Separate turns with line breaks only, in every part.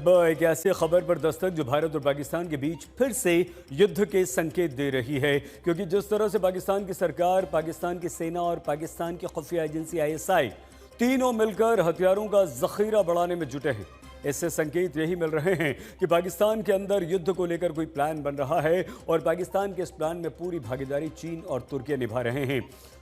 अब एक ऐसी खबर पर दस्तक जो भारत और पाकिस्तान के बीच फिर से युद्ध के संकेत दे रही है, क्योंकि जिस तरह से पाकिस्तान की सरकार, पाकिस्तान की सेना और पाकिस्तान की खुफिया एजेंसी ISI तीनों मिलकर हथियारों का जखीरा बढ़ाने में जुटे हैं, इससे संकेत यही मिल रहे हैं कि पाकिस्तान के अंदर युद्ध को लेकर कोई प्लान बन रहा है और पाकिस्तान के इस प्लान में पूरी भागीदारी चीन और तुर्की निभा रहे हैं।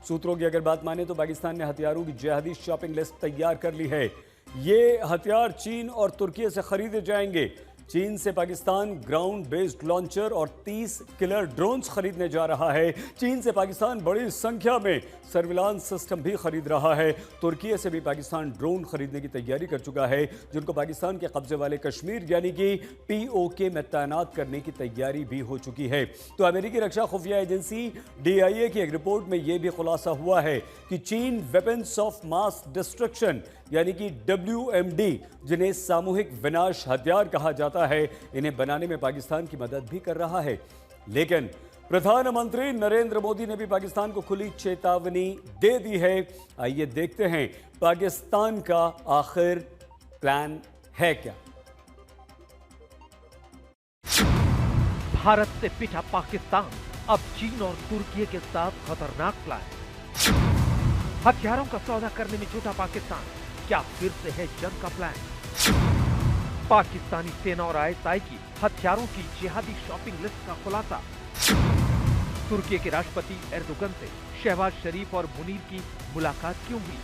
सूत्रों की अगर बात माने तो पाकिस्तान ने हथियारों की जिहादी शॉपिंग लिस्ट तैयार कर ली है। ये हथियार चीन और तुर्की से खरीदे जाएंगे। चीन से पाकिस्तान ग्राउंड बेस्ड लॉन्चर और 30 किलर ड्रोन्स खरीदने जा रहा है। चीन से पाकिस्तान बड़ी संख्या में सर्विलांस सिस्टम भी खरीद रहा है। तुर्की से भी पाकिस्तान ड्रोन खरीदने की तैयारी कर चुका है, जिनको पाकिस्तान के कब्जे वाले कश्मीर यानी कि POK में तैनात करने की तैयारी भी हो चुकी है। तो अमेरिकी रक्षा खुफिया एजेंसी DIA की एक रिपोर्ट में यह भी खुलासा हुआ है कि चीन वेपन्स ऑफ मास डिस्ट्रक्शन यानी कि WMD, जिन्हें सामूहिक विनाश हथियार कहा जाता है, इन्हें बनाने में पाकिस्तान की मदद भी कर रहा है। लेकिन प्रधानमंत्री नरेंद्र मोदी ने भी पाकिस्तान को खुली चेतावनी दे दी है। आइए देखते हैं पाकिस्तान का आखिर प्लान है क्या।
भारत से पिटा पाकिस्तान अब चीन और तुर्की के साथ खतरनाक प्लान। हथियारों का सौदा करने में जुटा पाकिस्तान, क्या फिर से है जंग का प्लान? पाकिस्तानी सेना और ISI की हथियारों की जिहादी शॉपिंग लिस्ट का खुलासा। तुर्की के राष्ट्रपति एर्दोगन से शहबाज शरीफ और मुनीर की मुलाकात क्यों हुई?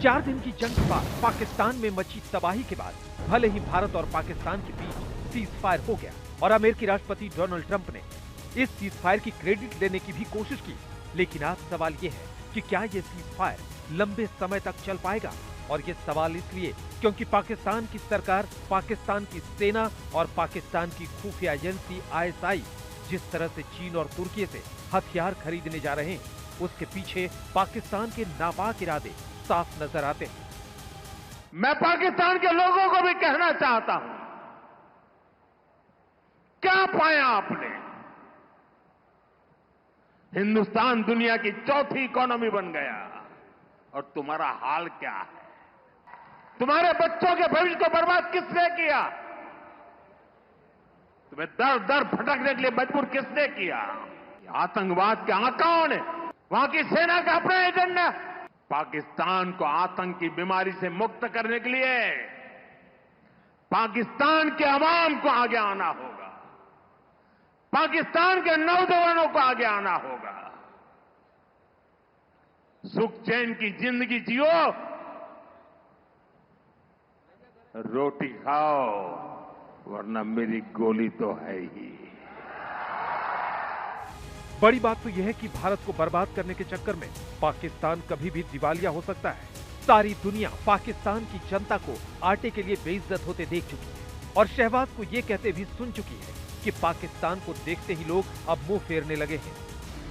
4 दिन की जंग के बाद पाकिस्तान में मची तबाही के बाद भले ही भारत और पाकिस्तान के बीच सीज फायर हो गया और अमेरिकी राष्ट्रपति डोनाल्ड ट्रंप ने इस सीज फायर की क्रेडिट लेने की भी कोशिश की, लेकिन आज सवाल ये है कि क्या ये सीज फायर लंबे समय तक चल पाएगा? और ये सवाल इसलिए क्योंकि पाकिस्तान की सरकार, पाकिस्तान की सेना और पाकिस्तान की खुफिया एजेंसी ISI जिस तरह से चीन और तुर्की से हथियार खरीदने जा रहे हैं, उसके पीछे पाकिस्तान के नापाक इरादे साफ नजर आते हैं।
मैं पाकिस्तान के लोगों को भी कहना चाहता हूं, क्या पाया आपने? हिंदुस्तान दुनिया की चौथी इकोनॉमी बन गया और तुम्हारा हाल क्या है? तुम्हारे बच्चों के भविष्य को बर्बाद किसने किया? तुम्हें दर दर भटकने के लिए मजबूर किसने किया? आतंकवाद के आकाओं ने, वहां की सेना का अपना एजेंडा। पाकिस्तान को आतंक की बीमारी से मुक्त करने के लिए पाकिस्तान के अवाम को आगे आना होगा, पाकिस्तान के नौजवानों को आगे आना होगा। सुख चैन की जिंदगी जियो, रोटी खाओ, वरना मेरी गोली तो है ही।
बड़ी बात तो यह है कि भारत को बर्बाद करने के चक्कर में पाकिस्तान कभी भी दिवालिया हो सकता है। सारी दुनिया पाकिस्तान की जनता को आटे के लिए बेइज्जत होते देख चुकी है और शहबाज को यह कहते भी सुन चुकी है कि पाकिस्तान को देखते ही लोग अब मुंह फेरने लगे हैं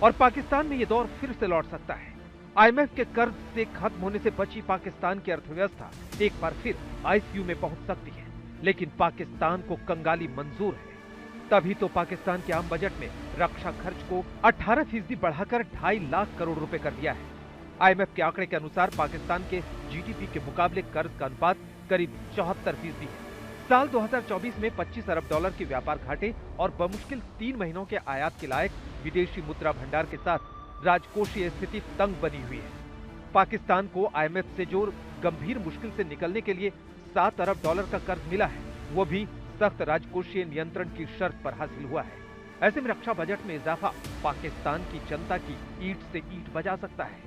और पाकिस्तान में ये दौर फिर से लौट सकता है। IMF के कर्ज से खत्म होने से बची पाकिस्तान की अर्थव्यवस्था एक बार फिर ICU में पहुंच सकती है, लेकिन पाकिस्तान को कंगाली मंजूर है। तभी तो पाकिस्तान के आम बजट में रक्षा खर्च को 18% बढ़ाकर 2.5 लाख करोड़ रुपए कर दिया है। IMF के आंकड़े के अनुसार पाकिस्तान के GDP के मुकाबले कर्ज का अनुपात करीब 74% है। साल 2024 में $25 अरब के व्यापार घाटे और बमुश्किल 3 महीनों के आयात के लायक विदेशी मुद्रा भंडार के साथ राजकोषीय स्थिति तंग बनी हुई है। पाकिस्तान को IMF से जो गंभीर मुश्किल से निकलने के लिए $7 अरब का कर्ज मिला है, वो भी सख्त राजकोषीय नियंत्रण की शर्त पर हासिल हुआ है। ऐसे में रक्षा बजट में इजाफा पाकिस्तान की जनता की ईंट से ईंट बजा सकता है।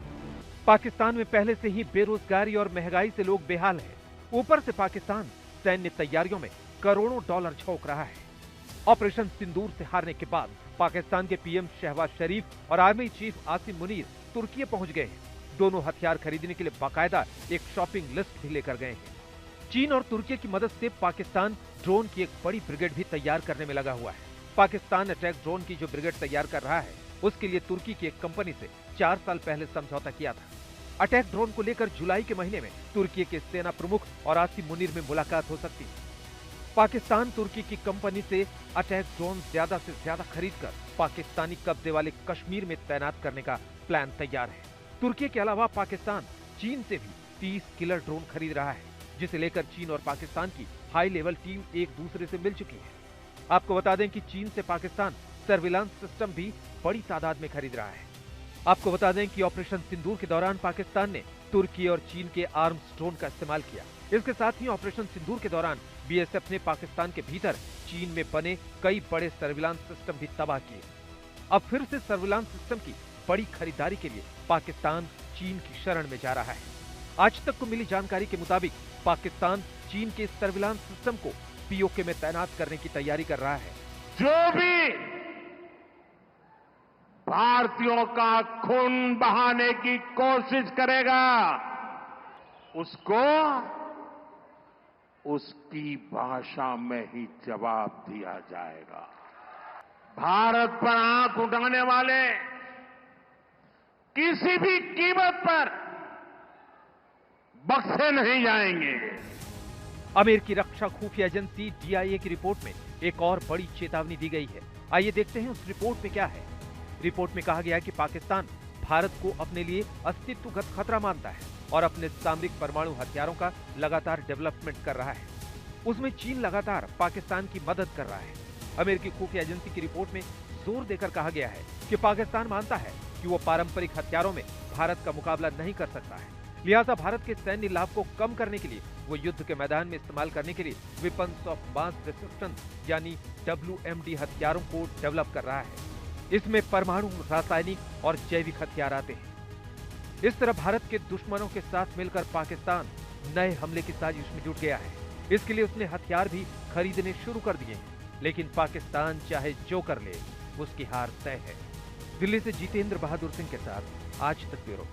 पाकिस्तान में पहले से ही बेरोजगारी और महंगाई से लोग बेहाल हैं। ऊपर से पाकिस्तान सैन्य तैयारियों में करोड़ों डॉलर झोंक रहा है। ऑपरेशन सिंदूर से हारने के बाद पाकिस्तान के PM शहबाज शरीफ और आर्मी चीफ आसिम मुनीर तुर्की पहुंच गए हैं। दोनों हथियार खरीदने के लिए बाकायदा एक शॉपिंग लिस्ट भी लेकर गए हैं। चीन और तुर्की की मदद से पाकिस्तान ड्रोन की एक बड़ी ब्रिगेड भी तैयार करने में लगा हुआ है। पाकिस्तान अटैक ड्रोन की जो ब्रिगेड तैयार कर रहा है, उसके लिए तुर्की की एक कंपनी से 4 साल पहले समझौता किया था। अटैक ड्रोन को लेकर जुलाई के महीने में तुर्की के सेना प्रमुख और आसिम मुनीर में मुलाकात हो सकती है। पाकिस्तान तुर्की की कंपनी से अटैक ड्रोन ज्यादा से ज्यादा खरीदकर पाकिस्तानी कब्जे वाले कश्मीर में तैनात करने का प्लान तैयार है। तुर्की के अलावा पाकिस्तान चीन से भी 30 किलर ड्रोन खरीद रहा है, जिसे लेकर चीन और पाकिस्तान की हाई लेवल टीम एक दूसरे से मिल चुकी है। आपको बता दें कि चीन से पाकिस्तान सर्विलांस सिस्टम भी बड़ी तादाद में खरीद रहा है। आपको बता दें कि ऑपरेशन सिंदूर के दौरान पाकिस्तान ने तुर्की और चीन के आर्म्स ड्रोन का इस्तेमाल किया। इसके साथ ही ऑपरेशन सिंदूर के दौरान बीएसएफ ने पाकिस्तान के भीतर चीन में बने कई बड़े सर्विलांस सिस्टम भी तबाह किए। अब फिर से सर्विलांस सिस्टम की बड़ी खरीदारी के लिए पाकिस्तान चीन की शरण में जा रहा है। आज तक को मिली जानकारी के मुताबिक पाकिस्तान चीन के सर्विलांस सिस्टम को पीओके में तैनात करने की तैयारी कर रहा है।
जो भी भारतीयों का खून बहाने की कोशिश करेगा, उसको उसकी भाषा में ही जवाब दिया जाएगा। भारत पर आंख उठाने वाले किसी भी कीमत पर बख्शे नहीं जाएंगे।
अमेरिकी रक्षा खुफिया एजेंसी DIA की रिपोर्ट में एक और बड़ी चेतावनी दी गई है। आइए देखते हैं उस रिपोर्ट में क्या है। रिपोर्ट में कहा गया है कि पाकिस्तान भारत को अपने लिए अस्तित्वगत खतरा मानता है और अपने सामरिक परमाणु हथियारों का लगातार डेवलपमेंट कर रहा है। उसमें चीन लगातार पाकिस्तान की मदद कर रहा है। अमेरिकी खुफिया एजेंसी की रिपोर्ट में जोर देकर कहा गया है कि पाकिस्तान मानता है कि वो पारंपरिक हथियारों में भारत का मुकाबला नहीं कर सकता है, लिहाजा भारत के सैन्य लाभ को कम करने के लिए वो युद्ध के मैदान में इस्तेमाल करने के लिए वेपन्स ऑफ मास डिस्ट्रक्शन यानी WMD हथियारों को डेवलप कर रहा है। इसमें परमाणु, रासायनिक और जैविक हथियार आते हैं। इस तरह भारत के दुश्मनों के साथ मिलकर पाकिस्तान नए हमले की साजिश में जुट गया है। इसके लिए उसने हथियार भी खरीदने शुरू कर दिए हैं, लेकिन पाकिस्तान चाहे जो कर ले, उसकी हार तय है। दिल्ली से जितेंद्र बहादुर सिंह के साथ आज तक ब्यूरो।